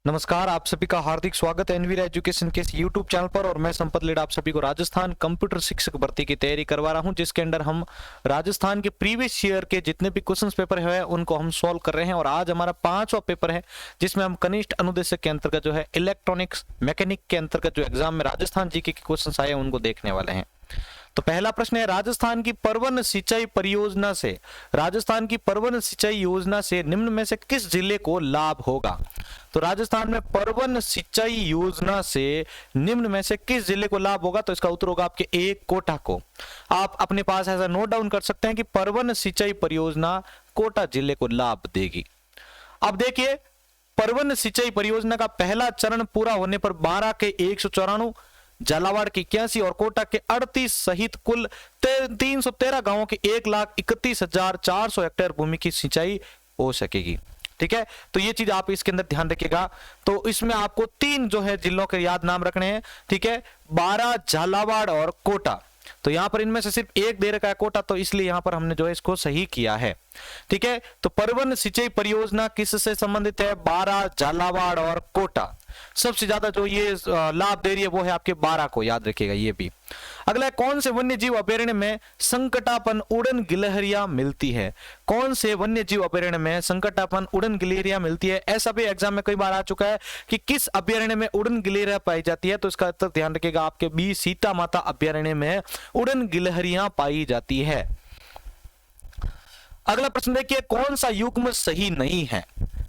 नमस्कार, आप सभी का हार्दिक स्वागत है एनवीरा एजुकेशन के इस यूट्यूब चैनल पर। और मैं संपत लेडा आप सभी को राजस्थान कंप्यूटर शिक्षक भर्ती की तैयारी करवा रहा हूं, जिसके अंदर हम राजस्थान के प्रीवियस ईयर के जितने भी क्वेश्चंस पेपर है उनको हम सॉल्व कर रहे हैं। और आज हमारा 5वां पेपर है, जिसमें हम कनिष्ठ अनुदेशक के अंतर्गत जो है इलेक्ट्रॉनिक्स मैकेनिक के अंतर्गत जो एग्जाम में राजस्थान जीके के क्वेश्चन आए हैं उनको देखने वाले हैं। तो पहला प्रश्न है, राजस्थान की परवन सिंचाई योजना से निम्न में से किस जिले को लाभ होगा? तो राजस्थान में परवन सिंचाई योजना से निम्न में से किस जिले को लाभ होगा? तो इसका उत्तर होगा आपके एक, कोटा को। आप अपने पास ऐसा नोट डाउन कर सकते हैं कि परवन सिंचाई परियोजना कोटा जिले को लाभ देगी। अब देखिए, परवन सिंचाई परियोजना का पहला चरण पूरा होने पर 12 के 194, झालावाड़ के 81 और कोटा के 38 सहित कुल 313 गांवों के 1,31,400 हेक्टेयर भूमि की सिंचाई हो सकेगी। ठीक है, तो ये चीज आप इसके अंदर ध्यान रखिएगा। तो इसमें आपको 3 जो है जिलों के याद नाम रखने हैं। ठीक है, 12, झालावाड़ और कोटा। तो यहां पर इनमें से सिर्फ एक दे रखा है कोटा, तो इसलिए यहां पर हमने जो है इसको सही किया है। ठीक है, तो परवन सिंचाई परियोजना किससे संबंधित है? 12, झालावाड़ और कोटा। सबसे ज्यादा जो ये लाभ दे रही है वो है आपके 12 को, याद रखिएगा ये भी। अगला है, कौन से वन्य जीव अभयारण्य में संकटापन उड़न गिलहरियां मिलती है? कौन से वन्य जीव अभयारण्य में संकटापन उड़न गिलहरियां मिलती है? ऐसा भी एग्जाम में कई बार आ चुका है कि किस अभयारण्य में उड़न गिलहरियां पाई जाती है। तो इसका उत्तर ध्यान रखिएगा, आपके बी, सीता माता अभयारण्य में उड़न गिलहरियां पाई जाती है। अगला प्रश्न देखिए, कौन सा युग्म सही नहीं है?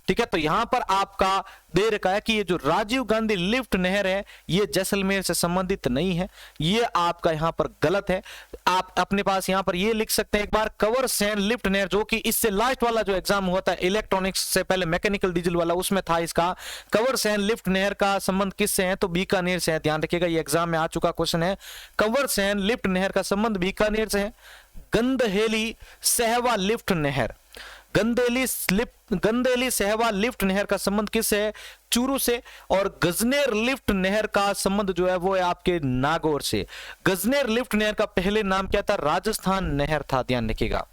ठीक है, तो यहां पर आपका दे रखा है कि ये जो राजीव गांधी लिफ्ट नहर है ये जैसलमेर से संबंधित नहीं है। ये आपका यहां पर गलत है। आप अपने पास यहां पर ये लिख सकते हैं एक बार, कंवर सेन लिफ्ट नहर, जो कि इससे लास्ट वाला जो एग्जाम हुआ था इलेक्ट्रॉनिक्स से पहले मैकेनिकल डीजल वाला, उसमें था इसका कंवर सेन लिफ्ट नहर का संबंध किससे है? तो बीकानेर से है। ध्यान रखिएगा, ये एग्जाम में आ चुका क्वेश्चन है। कंवर सेन लिफ्ट नहर का संबंध बीकानेर से है। गंदहेली सहवा लिफ्ट नहर, गंदेली सहवा लिफ्ट नहर का संबंध किससे है? चूरू से। और गजनेर लिफ्ट नहर का संबंध जो है वो है आपके नागौर से। गजनेर लिफ्ट नहर का पहले नाम क्या था? राजस्थान नहर था, ध्यान रखिएगा।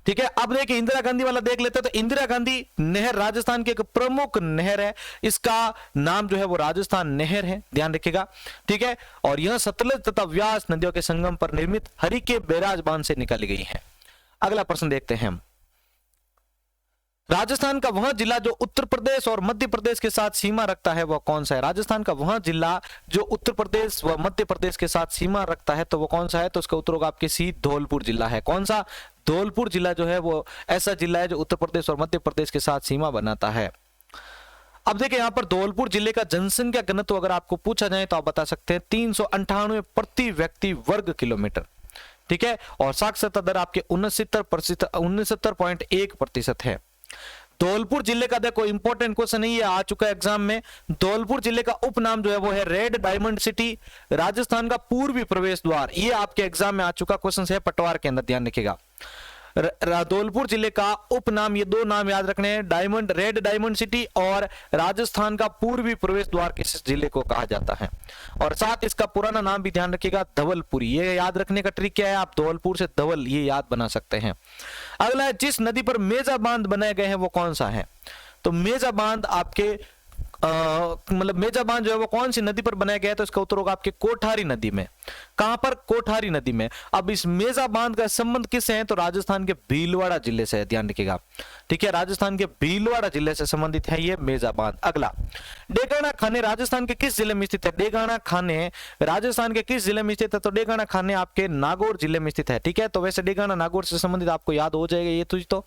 ठीक है, अब देखिए इंदिरा गांधी वाला देख लेते हैं। तो इंदिरा गांधी नहर राजस्थान की एक प्रमुख नहर है, इसका नाम जो है वो राजस्थान नहर है, ध्यान रखिएगा। ठीक है, और यह सतलज तथा व्यास नदियों के संगम पर निर्मित हरिके बैराज बांध से निकाली गई है। अगला प्रश्न देखते हैं हम, राजस्थान का वह जिला जो उत्तर प्रदेश और मध्य प्रदेश के साथ सीमा रखता है वह कौन सा है? राजस्थान का वह जिला जो उत्तर प्रदेश व मध्य प्रदेश के साथ सीमा रखता है तो वो कौन सा है? तो उसका उत्तर होगा आपके सी, धौलपुर जिला है। कौन सा? धौलपुर जिला जो है वो ऐसा जिला है जो उत्तर प्रदेश और मध्य प्रदेश के साथ सीमा बनाता है। अब देखिए यहां पर धौलपुर जिले का जनसंख्या घनत्व अगर आपको पूछा जाए तो आप बता सकते हैं 398 प्रति व्यक्ति वर्ग किलोमीटर। ठीक है, और साक्षरता दर आपके 69.1% है। धौलपुर जिले का देखो इंपॉर्टेंट क्वेश्चन है, ये आ चुका है एग्जाम में। धौलपुर जिले का उपनाम जो है वो है रेड डायमंड सिटी, राजस्थान का पूर्वी प्रवेश द्वार। ये आपके एग्जाम में आ चुका क्वेश्चन है पटवार के अंदर, ध्यान रखिएगा। धौलपुर जिले का उपनाम, ये 2 नाम याद रखने हैं, डायमंड, रेड डायमंड सिटी और राजस्थान का पूर्वी प्रवेश द्वार किस जिले को कहा जाता है। और साथ इसका पुराना नाम भी ध्यान रखिएगा, धवलपुरी। ये याद रखने का ट्रिक क्या है? आप धौलपुर से धवल ये याद बना सकते हैं। अगला है, जिस नदी पर मेजा बांध बनाए गए हैं वो कौन सा है? तो मेजा बांध आपके मतलब मेजा बांध जो है वो कौन सी नदी पर बनाया गया है? तो इसका उत्तर होगा आपके कोठारी नदी में। कहां पर? कोठारी नदी में। अब इस मेजा बांध का संबंध किससे है? तो राजस्थान के भीलवाड़ा जिले से है, ध्यान रखिएगा। ठीक है, राजस्थान के भीलवाड़ा जिले से संबंधित है ये मेजा बांध। अगला, डेगाना खाने राजस्थान के किस जिले में स्थित है? डेगाना खाने राजस्थान के किस जिले में स्थित है? तो डेगाना खाने आपके नागौर जिले में स्थित है। ठीक है, तो वैसे डेगाना नागौर से संबंधित आपको याद हो जाएगा ये तुझ तो।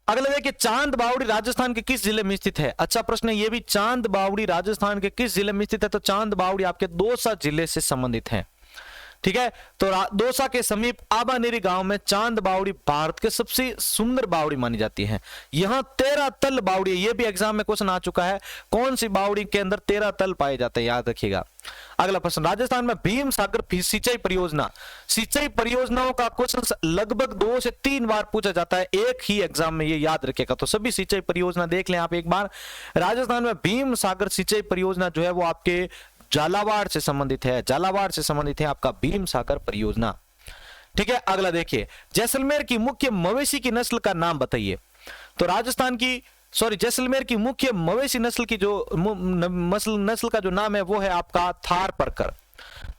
अगला देखिए, चांद बावड़ी राजस्थान के किस जिले में स्थित है? अच्छा प्रश्न है ये भी। चांद बावड़ी राजस्थान के किस जिले में स्थित है? तो चांद बावड़ी आपके दौसा जिले से संबंधित है। ठीक है, तो दौसा के समीप आबानेरी गांव में चांद बावड़ी भारत के सबसे सुंदर बावड़ी मानी जाती है। यहां 13 तल बावड़ी, ये भी एग्जाम में क्वेश्चन आ चुका है, कौन सी बावड़ी के अंदर 13 तल पाए जाते हैं? याद रखिएगा। अगला प्रश्न, राजस्थान में भीम सागर सिंचाई परियोजना, सिंचाई परियोजनाओं का क्वेश्चन लगभग 2 से 3 बार पूछा जाता है एक ही एग्जाम में, ये याद रखिएगा। तो सभी सिंचाई परियोजना देख लें आप एक बार। राजस्थान में भीम सागर सिंचाई परियोजना जो है वो आपके झालावाड़ से संबंधित है, झालावाड़ से संबंधित है आपका भीम सागर परियोजना। ठीक है, अगला देखिए, जैसलमेर की मुख्य मवेशी की नस्ल का नाम बताइए। तो राजस्थान की जैसलमेर की मुख्य मवेशी नस्ल की जो नस्ल का जो नाम है वो है आपका थारपारकर।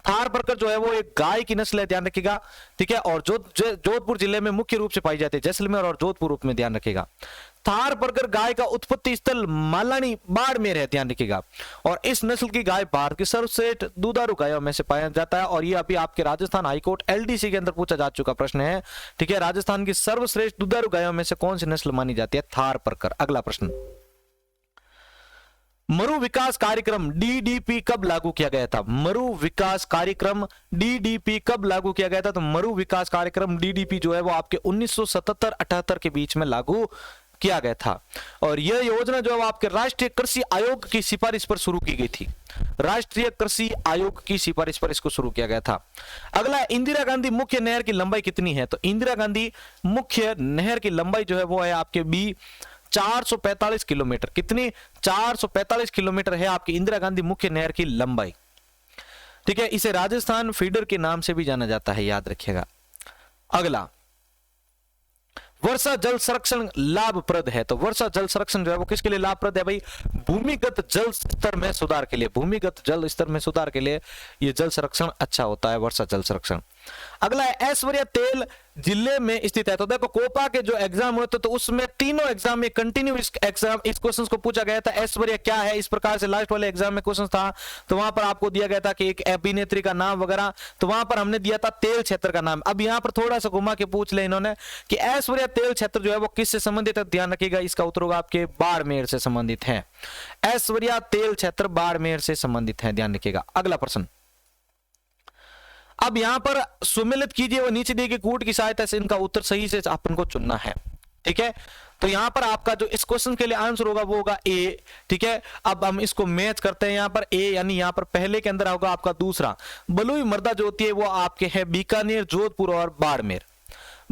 थारपारकर जो है वो एक गाय की नस्ल है, ध्यान रखिएगा। ठीक है, और जोधपुर जिले में मुख्य रूप से पाई जाती है, जैसलमेर और जोधपुर रूप में, ध्यान रखिएगा। थारपारकर गाय का उत्पत्ति स्थल मालानी बाड़मेर है, ध्यान रखिएगा। और इस नस्ल की गाय भारत की सर्वश्रेष्ठ दुधारू गायों में से पाया जाता है, और ये अभी आपके राजस्थान हाईकोर्ट एलडीसी के अंदर पूछा जा चुका प्रश्न है। ठीक है, राजस्थान की सर्वश्रेष्ठ दुधारू गायों में से कौन सी नस्ल मानी जाती है? थारपारकर। अगला प्रश्न, मरु विकास कार्यक्रम डीडीपी कब लागू किया गया था? मरु विकास कार्यक्रम डीडीपी कब लागू किया गया था? तो मरु विकास कार्यक्रम डीडीपी जो है वो आपके 1977-78 के बीच में लागू किया गया था, और यह योजना जो है आपके राष्ट्रीय कृषि आयोग की सिफारिश पर शुरू की गई थी। राष्ट्रीय कृषि आयोग की सिफारिश पर इसको शुरू किया गया था। अगला, इंदिरा गांधी मुख्य नहर की लंबाई कितनी है? तो इंदिरा गांधी मुख्य नहर की लंबाई जो है वो है आपके 445 किलोमीटर। कितनी? 445 किलोमीटर है आपकी इंदिरा गांधी मुख्य नहर की लंबाई। ठीक है, इसे राजस्थान फीडर के नाम से भी जाना जाता है, याद रखिएगा। अगला, वर्षा जल संरक्षण लाभप्रद है। तो वर्षा जल संरक्षण जो है वो किसके लिए लाभप्रद है भाई? भूमिगत जल स्तर में सुधार के लिए। भूमिगत जल स्तर में सुधार के लिए ये जल संरक्षण अच्छा होता है, वर्षा जल संरक्षण। अगला है, ऐश्वर्या तेल जिले में स्थित है। तो देखो, कोपा के जो एग्जाम हुए थे तो उसमें तीनों एग्जाम में कंटिन्यू एग्जाम इस क्वेश्चन को पूछा गया था, ऐश्वर्या क्या है, इस प्रकार से लास्ट वाले एग्जाम में क्वेश्चन था। तो वहां पर आपको दिया गया था कि एक अभिनेत्री का नाम वगैरह, तो वहां पर हमने दिया था तेल क्षेत्र का नाम। अब यहां पर थोड़ा सा घुमा के पूछ ले इन्होंने कि ऐश्वर्या तेल क्षेत्र जो है वो किससे संबंधित है? ध्यान रखिएगा, इसका उत्तर होगा आपके बाड़मेर से संबंधित है। ऐश्वर्या तेल क्षेत्र बाड़मेर से संबंधित है, ध्यान रखिएगा। अगला प्रश्न, अब यहां पर सुमेलित कीजिए वो नीचे दिए गए कूट की सहायता से इनका उत्तर सही से अपन को चुनना है। ठीक है, तो यहां पर आपका जो इस क्वेश्चन के लिए आंसर होगा वो होगा ए। ठीक है, अब हम इसको मैच करते हैं। यहां पर ए यानी यहां पर पहले के अंदर होगा आपका दूसरा। बलुई मृदा जो होती है वो आपके है बीकानेर, जोधपुर और बाड़मेर।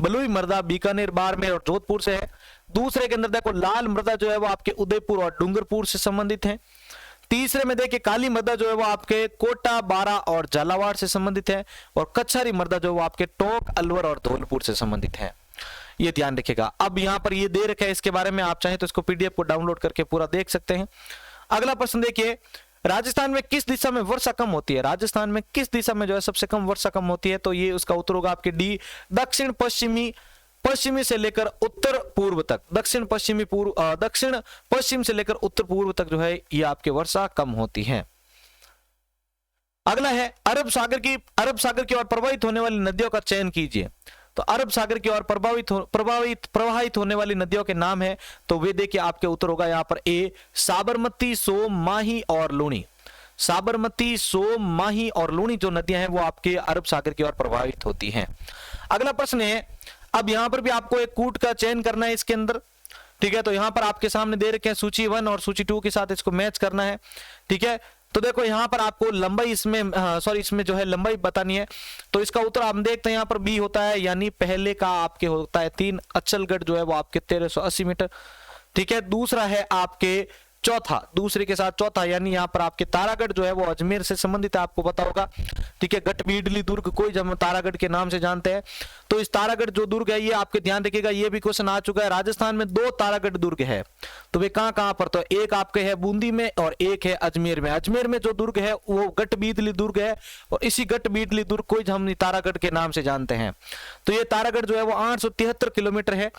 बलुई मृदा बीकानेर, बाड़मेर और जोधपुर से है। दूसरे के अंदर देखो, लाल मृदा जो है वो आपके उदयपुर और डूंगरपुर से संबंधित है। तीसरे में देखिए, काली मृदा जो है वो आपके कोटा, बारा और झालावाड़ से संबंधित है। और कच्छारी मृदा जो है वो आपके टोंक, अलवर और धौलपुर से संबंधित है। ये ध्यान रखिएगा। अब यहां पर ये दे रखा है, इसके बारे में आप चाहें तो इसको पीडीएफ को डाउनलोड करके पूरा देख सकते हैं। अगला प्रश्न देखिए, राजस्थान में किस दिशा में वर्षा कम होती है? राजस्थान में किस दिशा में जो है सबसे कम वर्षा कम होती है? तो ये उसका उत्तर होगा आपके डी, दक्षिण पश्चिमी से लेकर उत्तर पूर्व तक। दक्षिण पश्चिम से लेकर उत्तर पूर्व तक जो है ये आपके वर्षा कम होती है। अगला है, अरब सागर की ओर प्रवाहित होने वाली नदियों का चयन कीजिए। तो अरब सागर की ओर प्रवाहित होने वाली नदियों के नाम है, तो वे देखिए आपके उत्तर होगा यहां पर ए, साबरमती, सोम, माही और लूणी। साबरमती, सोम, माही और लूणी जो नदियां हैं वो आपके अरब सागर की ओर प्रवाहित होती हैं। अगला प्रश्न है, अब यहां पर भी आपको एक कूट का चयन करना है इसके अंदर। ठीक है, तो यहां पर आपके सामने दे रखे हैं सूची 1 और सूची 2 के साथ इसको मैच करना है। ठीक है, तो देखो यहां पर आपको लंबाई इसमें जो है लंबाई बतानी है। तो इसका उत्तर हम देखते हैं, यहां पर बी होता है, यानी पहले का आपके होता है 3। अचलगढ़ जो है वो आपके 1380 मीटर। ठीक है, दूसरा है आपके चौथा, दूसरे के साथ चौथा, यानी यहां पर आपके तारागढ़ जो है वो अजमेर से संबंधित है, आपको पता होगा। ठीक है, गटबीडली दुर्ग कोई जब तारागढ़ के नाम से जानते हैं। तो इस तारागढ़ जो दुर्ग है ये आपके ध्यान रखिएगा, ये भी क्वेश्चन आ चुका है। राजस्थान में 2 तारागढ़ दुर्ग है, तो वे कहां पर? तो एक आपके है बूंदी में और एक है अजमेर में। अजमेर में जो दुर्ग है वो गटबीडली दुर्ग है, और इसी गटबीडली दुर्ग को हम तारागढ़ के नाम से जानते हैं। तो ये तारागढ़ जो है वो 873 किलोमीटर है।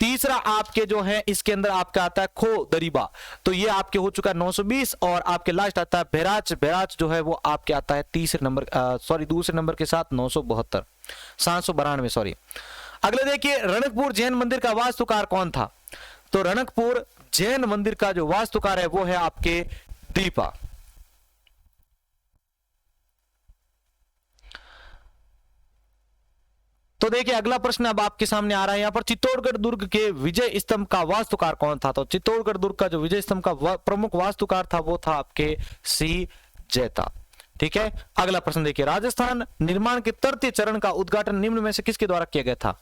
तीसरा आपके जो है इसके अंदर आपका आता है खो दरीबा, तो ये आपके हो चुका है 920। और आपके लास्ट आता है बैराज जो है वो आपके आता है दूसरे नंबर के साथ 792 सॉरी। अगले देखिए, रणकपुर जैन मंदिर का वास्तुकार कौन था? तो रणकपुर जैन मंदिर का जो वास्तुकार है वो है आपके दीपा। तो देखिए अगला प्रश्न अब आपके सामने आ रहा है, यहां पर चित्तौड़गढ़ दुर्ग के विजय स्तंभ का वास्तुकार कौन था? तो चित्तौड़गढ़ दुर्ग का जो विजय स्तंभ का प्रमुख वास्तुकार था वो था आपके सी जैता। ठीक है, अगला प्रश्न देखिए, राजस्थान निर्माण के तृतीय चरण का उद्घाटन निम्न में से किसके द्वारा किया गया था?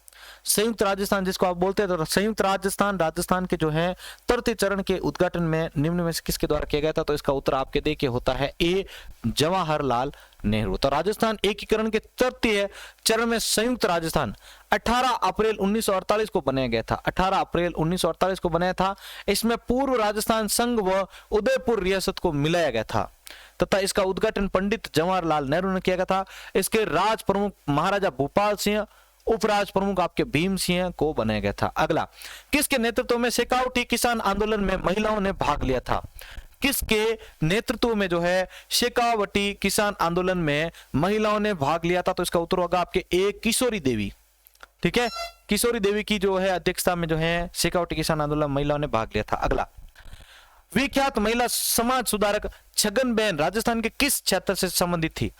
संयुक्त राजस्थान जिसको आप बोलते हैं, तो संयुक्त राजस्थान के जो है तृतीय चरण के उद्घाटन में निम्न में से किसके द्वारा किया गया था? तो इसका उत्तर आपके देखिए होता है ए, जवाहरलाल नेहरू। तो राजस्थान एकीकरण के तृतीय चरण में संयुक्त राजस्थान 18 अप्रैल 1948 को बनाया गया था। 18 अप्रैल 1948 को बनाया था। इसमें पूर्व राजस्थान संघ व उदयपुर रियासत को मिलाया गया था तथा इसका उद्घाटन पंडित जवाहरलाल नेहरू ने किया गया था। इसके राज प्रमुख महाराजा भूपाल सिंह, उपराज प्रमुख आपके भीम सिंह को बनाया गया था। अगला, किसके नेतृत्व में शेखावटी किसान आंदोलन में महिलाओं ने भाग लिया था? किसके नेतृत्व में जो है शेखावटी किसान आंदोलन में महिलाओं ने भाग लिया था? तो इसका उत्तर होगा आपके ए, किशोरी देवी। ठीक है, किशोरी देवी की जो है अध्यक्षता में जो है शेखावटी किसान आंदोलन में महिलाओं ने भाग लिया था। अगला, विख्यात महिला समाज सुधारक छगनबेन राजस्थान के किस क्षेत्र से संबंधित थी?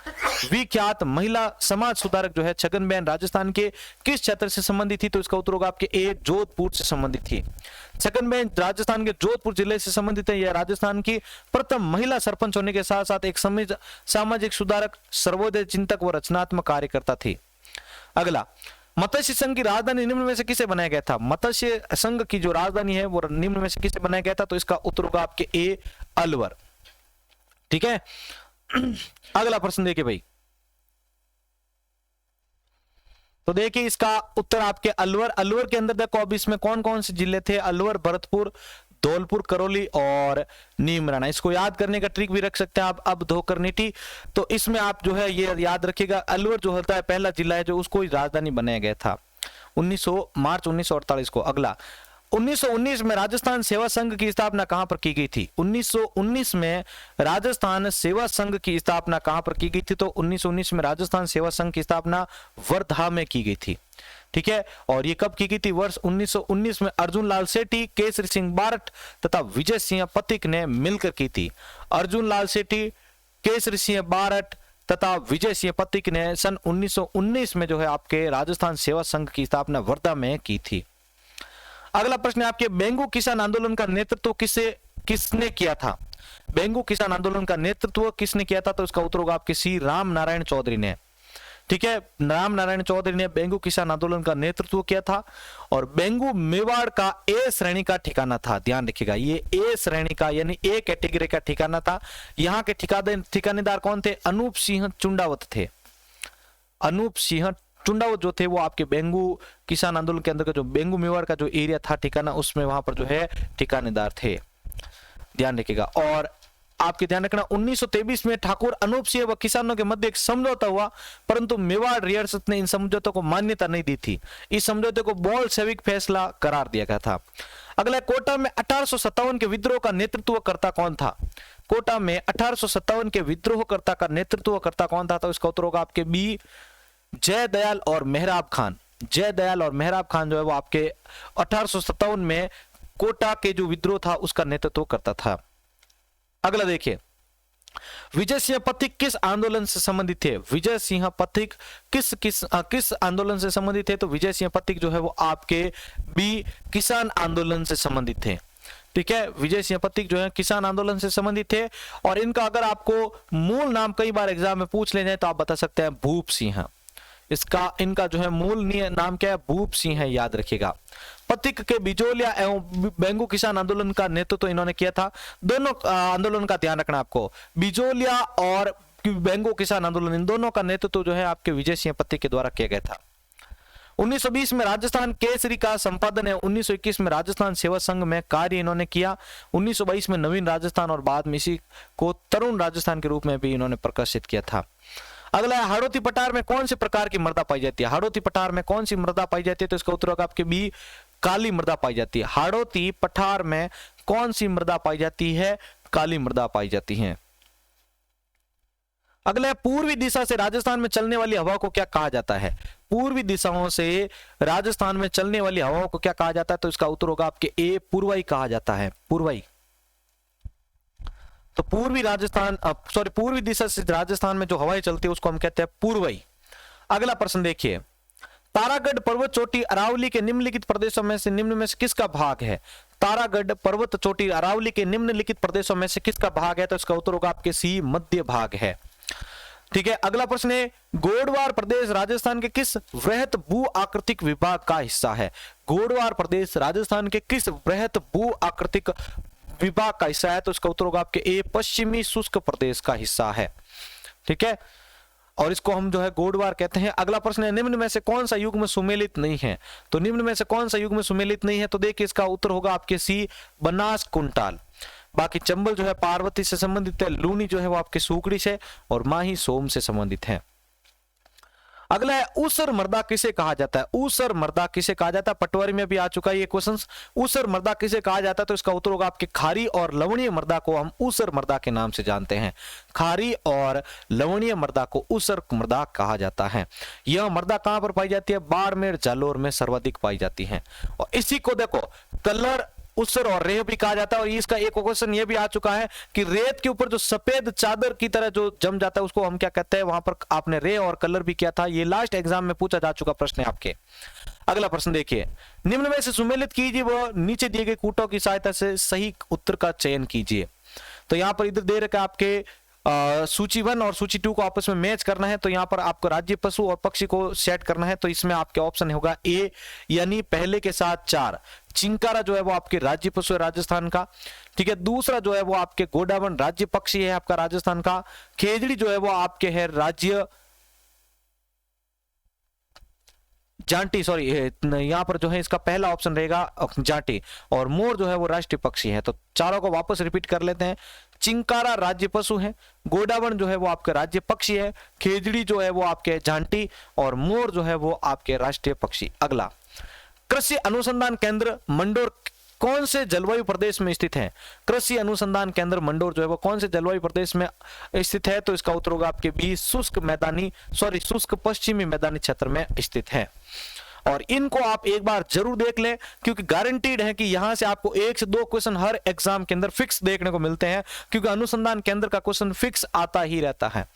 विख्यात महिला समाज सुधारक जो है छगनबेन राजस्थान के किस क्षेत्र से संबंधित थी? तो इसका उत्तर होगा आपके ए, जोधपुर से संबंधित थी। छगनबेन राजस्थान के जोधपुर जिले से संबंधित है। यह राजस्थान की प्रथम महिला सरपंच होने के साथ साथ एक सामाजिक सुधारक, सर्वोदय चिंतक व रचनात्मक कार्यकर्ता थी। अगला, मत्स्य संघ की राजधानी निम्न में से किसे बनाया गया था? मत्स्य संघ की जो राजधानी है वो निम्न में से किसे बनाया गया था? तो इसका उत्तर होगा आपके ए, अलवर। ठीक है, अगला प्रश्न देखिए भाई, तो देखिए इसका उत्तर आपके अलवर। अलवर के अंदर देखो अब इसमें कौन कौन से जिले थे? अलवर, भरतपुर, धौलपुर, करौली और नीमराना। इसको याद करने का ट्रिक भी रख सकते हैं आप, अब धोकर नीति। तो इसमें आप जो है ये याद रखिएगा, अलवर जो होता है पहला जिला है जो उसको राजधानी बनाया गया था मार्च 1948 को। अगला, 1919 में राजस्थान सेवा संघ की स्थापना कहां पर की गई थी? 1919 में राजस्थान सेवा संघ की स्थापना कहां पर की गई थी? तो 1919 में राजस्थान सेवा संघ की स्थापना वर्धा में की गई थी। ठीक है, और ये कब की गई थी? वर्ष 1919 में अर्जुन लाल सेठी, केसरी सिंह बारट तथा विजय सिंह पथिक ने मिलकर की थी। अर्जुन लाल सेठी, केसरी सिंह बारट तथा विजय सिंह पथिक ने सन 1919 में जो है आपके राजस्थान सेवा संघ की स्थापना वर्धा में की थी। अगला प्रश्न है आपके, बेंगू किसान आंदोलन का नेतृत्व किसने किया था? बेंगू किसान आंदोलन का नेतृत्व किसने किया था? तो इसका उत्तर होगा आपके सी, राम नारायण चौधरी ने। ठीक है, राम नारायण चौधरी ने बेंगू किसान आंदोलन का नेतृत्व किया था। और बेंगू मेवाड़ का ए श्रेणी का ठिकाना था। ध्यान रखिएगा, ये ए श्रेणी का यानी ए कैटेगरी का ठिकाना था। यहाँ के ठिकानेदार कौन थे? अनूप सिंह चुंडावत थे। अनूप सिंह चुंडावत जो थे वो आपके बेंगू किसान आंदोलन के अंदर का जो बेंगू मेवाड़ का जो एरिया था ठिकाना, उसमें वहां पर जो है ठिकानेदार थे। ध्यान रखिएगा। और आपके ध्यान रखना, 1923 में ठाकुर अनूप सिंह व किसानों के मध्य एक समझौता हुआ, परंतु मेवाड़ रियासत ने इन समझौतों को मान्यता नहीं दी थी। इस समझौते को बोल्शेविक फैसला करार दिया गया था। अगला, कोटा में 1857 के विद्रोह का नेतृत्वकर्ता कौन था? कोटा में 1857 के विद्रोहकर्ता का नेतृत्वकर्ता कौन था? तो इसका उत्तर होगा आपके बी, जयदयाल और मेहराब खान। जयदयाल और मेहराब खान जो है वो आपके 1857 में कोटा के जो विद्रोह था उसका नेतृत्व करता था। अगला देखिए, विजय सिंह पथिक किस आंदोलन से संबंधित थे? विजय सिंह पथिक किस आंदोलन से संबंधित थे? तो विजय सिंह पथिक जो है वो आपके बी, किसान आंदोलन से संबंधित थे। ठीक है, विजय सिंह पथिक जो है किसान आंदोलन से संबंधित थे। और इनका अगर आपको मूल नाम कई बार एग्जाम में पूछ ले जाए तो आप बता सकते हैं भूप सिंह। इनका जो है मूल नाम क्या है? भूप सिंह है, याद रखिएगा। पथिक के बिजोलिया एवं बेंगू किसान आंदोलन का नेतृत्व इन्होंने किया था। दोनों आंदोलन का ध्यान रखना आपको, बिजोलिया और बेंगू किसान आंदोलन, इन दोनों का नेतृत्व जो है आपके विजय सिंह पथिक के द्वारा किया गया था। 1920 में राजस्थान केसरी का संपादन है। 1921 में राजस्थान सेवा संघ में कार्य इन्होंने किया। 1922 में नवीन राजस्थान और बाद में इसी को तरुण राजस्थान के रूप में भी इन्होंने प्रकाशित किया था। अगला है, हाड़ौती पठार में कौन से प्रकार की मृदा पाई जाती है? हाड़ौती पठार में कौन सी मृदा पाई जाती है? तो इसका उत्तर होगा आपके बी, काली मृदा पाई जाती है। हाड़ौती पठार में कौन सी मृदा पाई जाती है? काली मृदा पाई जाती है। अगला, पूर्वी दिशा से राजस्थान में चलने वाली हवा को क्या कहा जाता है? पूर्वी दिशाओं से राजस्थान में चलने वाली हवाओं को क्या कहा जाता है? तो इसका उत्तर होगा आपके ए, पूर्वाई कहा जाता है। पूर्वाई। तो पूर्वी दिशा से राजस्थान में जो हवाएं चलती है उसको हम कहते हैं पूर्वाई। अगला प्रश्न देखिए, तारागढ़ पर्वत चोटी अरावली के निम्नलिखित प्रदेशों में से निम्न में से किसका भाग है? तारागढ़ पर्वत चोटी अरावली के निम्नलिखित प्रदेशों में से किसका भाग है? तो इसका उत्तर होगा आपके सी, मध्य भाग है। ठीक है, अगला प्रश्न है, गोडवार प्रदेश राजस्थान के किस वृहत भू आकृतिक विभाग का हिस्सा है? गोडवार प्रदेश राजस्थान के किस वृहत भू आकृतिक विभाग का हिस्सा है? तो इसका उत्तर होगा आपके ए, पश्चिमी शुष्क प्रदेश का हिस्सा है। ठीक है, और इसको हम जो है गोडवार कहते हैं। अगला प्रश्न है, निम्न में से कौन सा युग में सुमेलित नहीं है? तो निम्न में से कौन सा युग में सुमेलित नहीं है? तो देखिए इसका उत्तर होगा आपके सी, बनास कुंटाल। बाकी चंबल जो है पार्वती से संबंधित है, लूनी जो है वो आपके सूकड़ी से, और माही सोम से संबंधित है। अगला है, ऊसर मर्दा किसे कहा जाता है? ऊसर मर्दा किसे कहा जाता है? पटवारी में भी आ चुका है ये क्वेश्चन। ऊसर मर्दा किसे कहा जाता है? तो इसका उत्तर होगा आपके खारी और लवणीय मर्दा को हम ऊसर मर्दा के नाम से जानते हैं। खारी और लवणीय मर्दा को ऊसर मर्दा कहा जाता है। यह मर्दा कहां पर पाई जाती है? बाड़मेर जालोर में सर्वाधिक पाई जाती है। और इसी को देखो कलर, ऊसर और रेह भी कहा जाता है। और इसका एक क्वेश्चन ये भी आ चुका है कि रेत के ऊपर जो सफेद चादर की तरह जो जम जाता है उसको हम क्या कहते हैं? वहां पर आपने रेह और कलर भी किया था, ये लास्ट एग्जाम में पूछा जा चुका प्रश्न है आपके। अगला प्रश्न देखिए, निम्न में से सुमेलित कीजिए व नीचे दिए गए कूटों की सहायता से सही उत्तर का चयन कीजिए। तो यहां पर इधर दे रखा है आपके सूची 1 और सूची 2 को आपस में मैच करना है। तो यहाँ पर आपको राज्य पशु और पक्षी को सेट करना है। तो इसमें आपके ऑप्शन होगा ए, यानी पहले के साथ 4। चिंकारा जो है वो आपके राज्य पशु है राजस्थान का। ठीक है, दूसरा जो है वो आपके गोडावन राज्य पक्षी है आपका राजस्थान का। खेजड़ी जो है वो आपके है राज्य जांटी, सॉरी यहां पर जो है इसका पहला ऑप्शन रहेगा जांटी, और मोर जो है वो राष्ट्रीय पक्षी है। तो चारों को वापस रिपीट कर लेते हैं। चिंकारा राज्य पशु है, गोडावन जो है वो आपके राज्य पक्षी है, खेजड़ी जो है वो आपके जांटी, और मोर जो है वो आपके राष्ट्रीय पक्षी। अगला, कृषि अनुसंधान केंद्र मंडोर कौन से जलवायु प्रदेश में स्थित है? कृषि अनुसंधान केंद्र मंडोर जो है वो कौन से जलवायु प्रदेश में स्थित है? तो इसका उत्तर होगा आपके बी, शुष्क पश्चिमी मैदानी क्षेत्र में स्थित है। और इनको आप एक बार जरूर देख लें, क्योंकि गारंटीड है कि यहां से आपको 1 से 2 क्वेश्चन हर एग्जाम के अंदर फिक्स देखने को मिलते हैं, क्योंकि अनुसंधान केंद्र का क्वेश्चन फिक्स आता ही रहता है।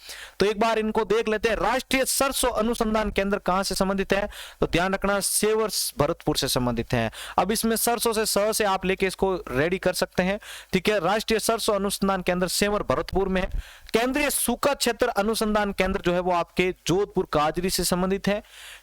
तो एक बार इनको देख लेते हैं। राष्ट्रीय सरसों अनुसंधान केंद्र कहां से संबंधित है? तो ध्यान रखना, सेवर भरतपुर से संबंधित है। अब इसमें सरसों से स से आप लेके इसको रेडी कर सकते हैं। ठीक है, राष्ट्रीय सरसों अनुसंधान केंद्र सेवर भरतपुर में है। केंद्रीय सूखा क्षेत्र अनुसंधान केंद्र जो है वो आपके जोधपुर काजरी से संबंधित है।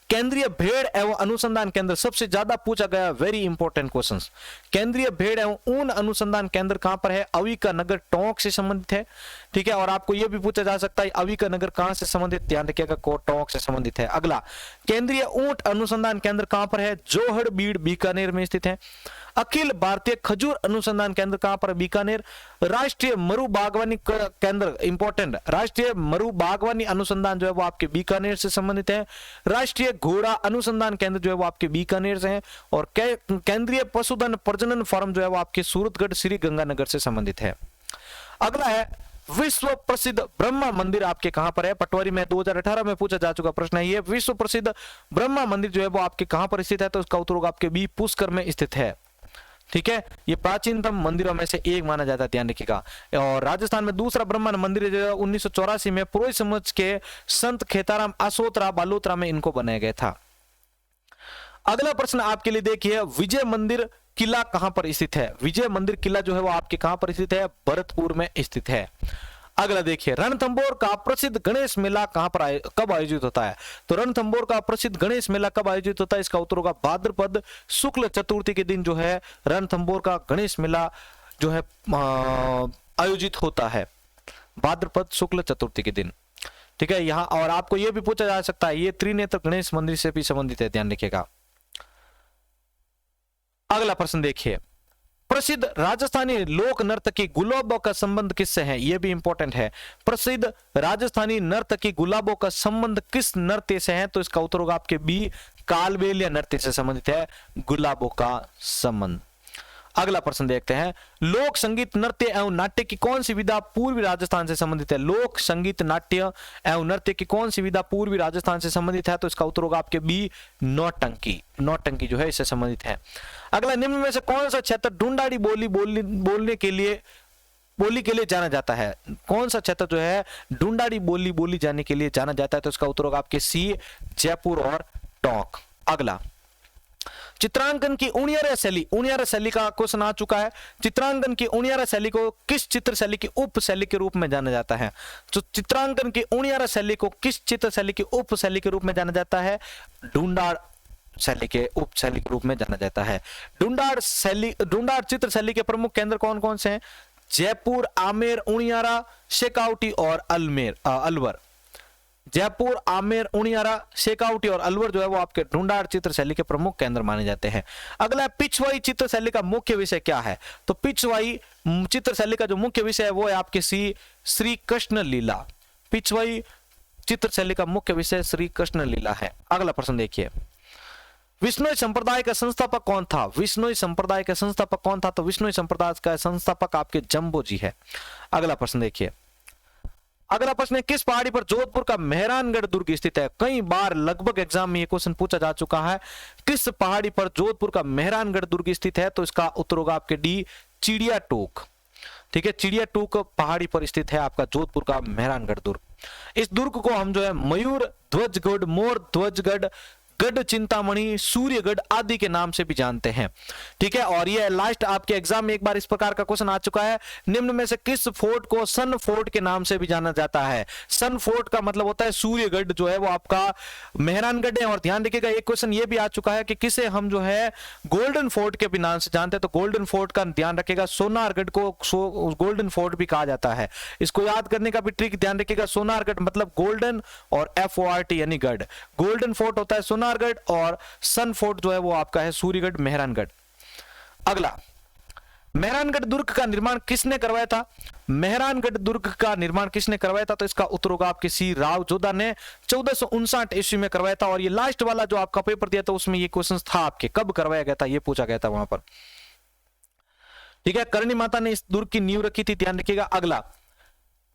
केंद्रीय भेड़ एवं अनुसंधान केंद्र, सबसे ज्यादा पूछा गया वेरी इंपॉर्टेंट क्वेश्चंस। केंद्रीय भेड़ एवं ऊन अनुसंधान केंद्र कहां पर है? अविका नगर टोंक से संबंधित है। ठीक है, और आपको यह भी पूछा जा सकता है अविका नगर कहां से संबंधित? ध्यान रखिएगा, टोंक से संबंधित है। अगला, केंद्रीय ऊंट अनुसंधान केंद्र कहां पर है? जोहड़बीड़ बीकानेर में स्थित है। अखिल भारतीय खजूर अनुसंधान केंद्र कहां पर? बीकानेर। राष्ट्रीय मरु बागवानी केंद्र, इंपॉर्टेंट, राष्ट्रीय मरु बागवानी अनुसंधान जो है वो आपके बीकानेर से संबंधित है। राष्ट्रीय घोड़ा अनुसंधान केंद्र जो है वो आपके बीकानेर से है। और केंद्रीय पशुधन प्रजनन फार्म जो है वो आपके सूरतगढ़ श्री गंगानगर से संबंधित है। अगला है, विश्व प्रसिद्ध ब्रह्मा मंदिर आपके कहां पर है? पटवारी में 2018 में पूछा जा चुका प्रश्न है ये। विश्व प्रसिद्ध ब्रह्मा मंदिर जो है वो आपके कहां पर स्थित है? तो इसका उत्तर होगा आपके बी, पुष्कर में स्थित है। ठीक है, ये प्राचीनतम मंदिरों में से एक माना जाता है, ध्यान रखिएगा। और राजस्थान में दूसरा ब्रह्मा मंदिर जो है 1984 में पुरोहित समाज के संत खेताराम असोतरा बालोतरा में इनको बनाया गया था। अगला प्रश्न आपके लिए देखिए, विजय मंदिर किला कहां पर स्थित है? विजय मंदिर किला जो है वो आपके कहां पर स्थित है? भरतपुर में स्थित है। अगला देखिए, रणथंभौर का प्रसिद्ध गणेश मेला कहां पर कब आयोजित होता है? तो रणथंभौर का प्रसिद्ध गणेश मेला कब आयोजित होता है? इसका उत्तर होगा भाद्रपद शुक्ल चतुर्थी के दिन जो है रणथंभौर का गणेश मेला जो है आयोजित होता है, भाद्रपद शुक्ल चतुर्थी के दिन। ठीक है, यहां और आपको यह भी पूछा जा सकता है, ये त्रिनेत्र गणेश मंदिर से भी संबंधित है, ध्यान रखिएगा। अगला प्रश्न देखिए, प्रसिद्ध राजस्थानी लोक नर्तकी गुलाबों का संबंध किससे है? यह भी इंपॉर्टेंट है। प्रसिद्ध राजस्थानी नर्तकी गुलाबों का संबंध किस नृत्य से है? तो इसका उत्तर होगा आपके बी, कालबेलिया नृत्य से संबंधित है गुलाबों का संबंध। अगला प्रश्न देखते हैं, लोक संगीत नृत्य एवं नाट्य की कौन सी विधा पूर्वी राजस्थान से संबंधित है? लोक संगीत नाट्य एवं नृत्य की कौन सी विधा पूर्वी राजस्थान से संबंधित है? तो इसका उत्तर होगा आपके बी, नौटंकी। नौटंकी जो है इससे संबंधित है। अगला, निम्न में से कौन सा क्षेत्र ढूंढाड़ी बोली के लिए जाना जाता है? कौन सा क्षेत्र जो है ढूंढाड़ी बोली जाने के लिए जाना जाता है? तो इसका उत्तर होगा आपके सी, जयपुर और टोंक। अगला, चित्रांकन की उनियारा शैली का क्वेश्चन आ चुका है। चित्रांकन की उनियारा शैली को किस चित्र शैली की उप शैली के रूप में जाना जाता है? तो चित्रांकन की उनियारा शैली को किस चित्र शैली की उप शैली के रूप में जाना जाता है? ढूंढाड़ शैली के उप शैली के रूप में जाना जाता है। ढूंढाड़ चित्र शैली के प्रमुख केंद्र कौन कौन से हैं? जयपुर, आमेर, उनियारा, शेखावटी और अलवर। जयपुर, आमेर, उनियारा, शेखावटी और अलवर जो है वो आपके ढूंढाड़ चित्र शैली के प्रमुख केंद्र माने जाते हैं। अगला पिछवाई चित्र शैली का मुख्य विषय क्या है? तो पिछवाई चित्र शैली का जो मुख्य विषय है वो है आपके श्री कृष्ण लीला। पिछवाई चित्र शैली का मुख्य विषय श्री कृष्ण लीला है। अगला प्रश्न देखिए, विश्नोई संप्रदाय का संस्थापक कौन था? विश्नोई संप्रदाय का संस्थापक कौन था? तो विश्नोई संप्रदाय का संस्थापक आपके जम्बो जी है। अगला प्रश्न देखिए, अगला प्रश्न है, किस पहाड़ी पर जोधपुर का मेहरानगढ़ दुर्ग स्थित है? कई बार लगभग एग्जाम में ये क्वेश्चन पूछा जा चुका है। किस पहाड़ी पर जोधपुर का मेहरानगढ़ दुर्ग स्थित है? तो इसका उत्तर होगा आपके डी, चिड़िया टोक। ठीक है, चिड़िया टोक पहाड़ी पर स्थित है आपका जोधपुर का मेहरानगढ़ दुर्ग। इस दुर्ग को हम जो है मयूर ध्वजगढ़, मोर ध्वजगढ़, गढ़ चिंतामणि, सूर्यगढ़ आदि के नाम से भी जानते हैं। ठीक है, और ये लास्ट आपके एग्जाम में एक बार इस प्रकार का क्वेश्चन आ चुका है, निम्न में से किस फोर्ट को सन फोर्ट के नाम से भी जाना जाता है? सन फोर्ट का मतलब होता है सूर्यगढ़ जो है वो आपका मेहरानगढ़ है। और ध्यान रखिएगा एक क्वेश्चन ये भी आ चुका है कि किसे हम जो है गोल्डन फोर्ट के भी नाम से जानते हैं। तो गोल्डन फोर्ट का ध्यान रखिएगा, सोनारगढ़ को गोल्डन फोर्ट भी कहा जाता है। इसको याद करने का भी ट्रिक ध्यान रखिएगा, सोनारगढ़ मतलब गोल्डन और FORT यानी गढ़। गोल्डन फोर्ट होता है सोनारगढ़ और सन फोर्ट जो है वो आपका है सूर्यगढ़, मेहरानगढ़। अगला, मेहरानगढ़ दुर्ग का निर्माण किसने करवाया था? मेहरानगढ़ दुर्ग का निर्माण किसने करवाया था? तो इसका उत्तर होगा आपके सी राव जोधा ने 1459 ईस्वी में करवाया था। और ये लास्ट वाला जो आपका पेपर दिया था उसमें ये क्वेश्चन था आपके, कब करवाया गया था ये पूछा गया था वहां पर। ठीक है, करणी माता ने इस दुर्ग की नींव रखी थी, ध्यान रखिएगा। अगला,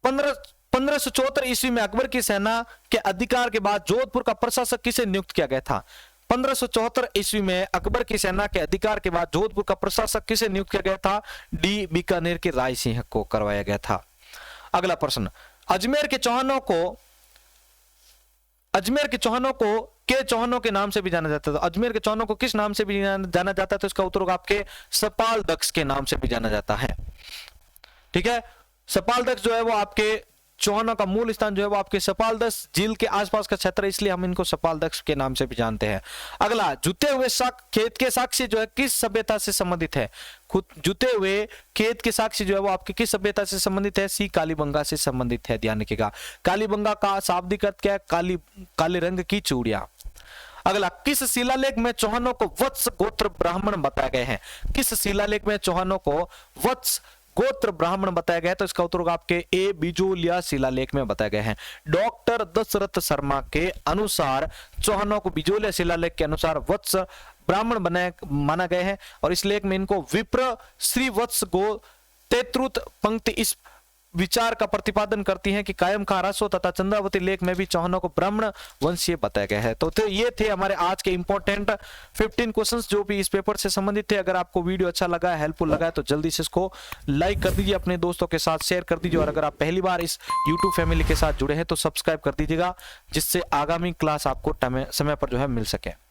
1574 ईस्वी में अकबर की सेना के अधिकार के बाद जोधपुर का प्रशासक किसे नियुक्त किया गया था? 1574 ईस्वी में अकबर की सेना के अधिकार के बाद जोधपुर का प्रशासक किसे नियुक्त किया गया था? डी, बीकानेर के राय सिंह को करवाया गया था। अगला प्रश्न, अजमेर के चौहानों के नाम से भी जाना जाता है। अजमेर के चौहानों को किस नाम से भी जाना जाता है? तो इसका उत्तर होगा आपके सपाल दक्ष के नाम से भी जाना जाता है। ठीक है, सपाल दक्ष जो है वो आपके चौहानों का मूल स्थान जो है वो आपके सपालदक्ष झील के आसपास का क्षेत्र है, इसलिए हम इनको सपालदक्ष के नाम से भी जानते हैं। अगला, जुते हुए खेत के साक्ष्य जो है किस सभ्यता से संबंधित है? खुद जुते हुए खेत के साक्ष्य जो है वो आपके किस सभ्यता से संबंधित है? सी, कालीबंगा से संबंधित है। ध्यान रखिएगा, कालीबंगा का शाब्दिक अर्थ क्या है? काले रंग की चूड़ियां। अगला, किस शिलालेख में चौहानों को वत्स गोत्र ब्राह्मण बताए गए हैं? किस शिलालेख में चौहानों को वत्स गोत्र ब्राह्मण बताया गया है? तो इसका उत्तर होगा आपके ए, बिजोलिया शिलालेख में बताए गए हैं। डॉक्टर दशरथ शर्मा के अनुसार चौहानों को बिजोलिया शिलालेख के अनुसार वत्स ब्राह्मण माना गए हैं। और इस लेख में इनको विप्र श्री वत्स गो तेत्रुत पंक्ति इस विचार का प्रतिपादन करती हैं कि कायम खां रासो तथा चंद्रावती लेख में भी चौहानों को ब्राह्मण वंशीय बताया गया है। तो ये थे हमारे आज के इंपॉर्टेंट 15 क्वेश्चंस जो भी इस पेपर से संबंधित थे। अगर आपको वीडियो अच्छा लगा है, हेल्पफुल लगा है, तो जल्दी से इसको लाइक कर दीजिए, अपने दोस्तों के साथ शेयर कर दीजिए। और अगर आप पहली बार इस यूट्यूब फैमिली के साथ जुड़े हैं तो सब्सक्राइब कर दीजिएगा, जिससे आगामी क्लास आपको समय पर जो है मिल सके।